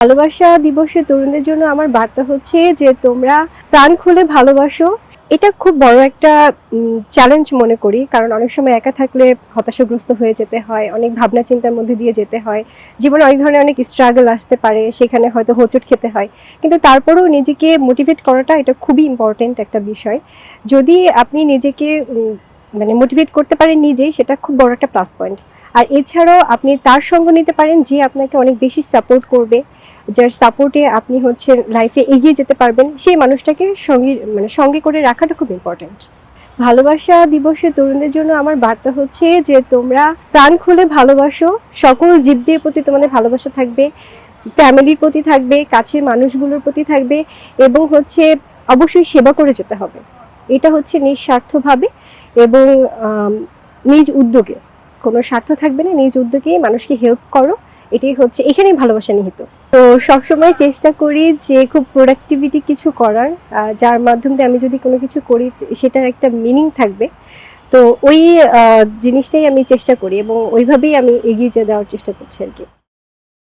ভালোবাসা দিবসে তরুণদের জন্য আমার বার্তা হচ্ছে যে তোমরা প্রাণ খুলে ভালোবাসো। এটা খুব বড় একটা চ্যালেঞ্জ মনে করি, কারণ অনেক সময় একা থাকলে হতাশাগ্রস্ত হয়ে যেতে হয়, অনেক ভাবনা চিন্তার মধ্যে দিয়ে যেতে হয়, জীবনে অনেক ধরনের অনেক স্ট্রাগল আসতে পারে, সেখানে হয়তো হোঁচট খেতে হয়, কিন্তু তারপরেও নিজেকে মোটিভেট করাটা এটা খুবই ইম্পর্টেন্ট একটা বিষয়। যদি আপনি নিজেকে মানে মোটিভেট করতে পারেন নিজেই, সেটা খুব বড় একটা প্লাস পয়েন্ট। আর এছাড়াও আপনি তার সঙ্গ নিতে পারেন যে আপনাকে অনেক বেশি সাপোর্ট করবে, যার সাপোর্টে আপনি হচ্ছে লাইফে এগিয়ে যেতে পারবেন, সেই মানুষটাকে সঙ্গে করে রাখাটা খুব ইম্পর্টেন্ট। ভালোবাসা দিবসে তরুণদের জন্য আমার বার্তা হচ্ছে যে তোমরা প্রাণ খুলে ভালোবাসো। সকল জীবদের প্রতি তোমাদের ভালোবাসা থাকবে, ফ্যামিলির প্রতি থাকবে, কাছের মানুষগুলোর প্রতি থাকবে, এবং হচ্ছে অবশ্যই সেবা করে যেতে হবে। এটা হচ্ছে নিঃস্বার্থভাবে এবং নিজ উদ্যোগে, কোনো স্বার্থ থাকবে না, নিজ উদ্যোগেই মানুষকে হেল্প করো। এটাই হচ্ছে এখানেই ভালোবাসা নিহিত। তো সবসময় চেষ্টা করি যে খুব প্রোডাক্টিভিটি কিছু করার, যার মাধ্যমে আমি যদি কোনো কিছু করি সেটার একটা মিনিং থাকবে। তো ওই জিনিসটাই আমি চেষ্টা করি এবং ওইভাবেই আমি এগিয়ে যাওয়ার চেষ্টা করছি আর কি।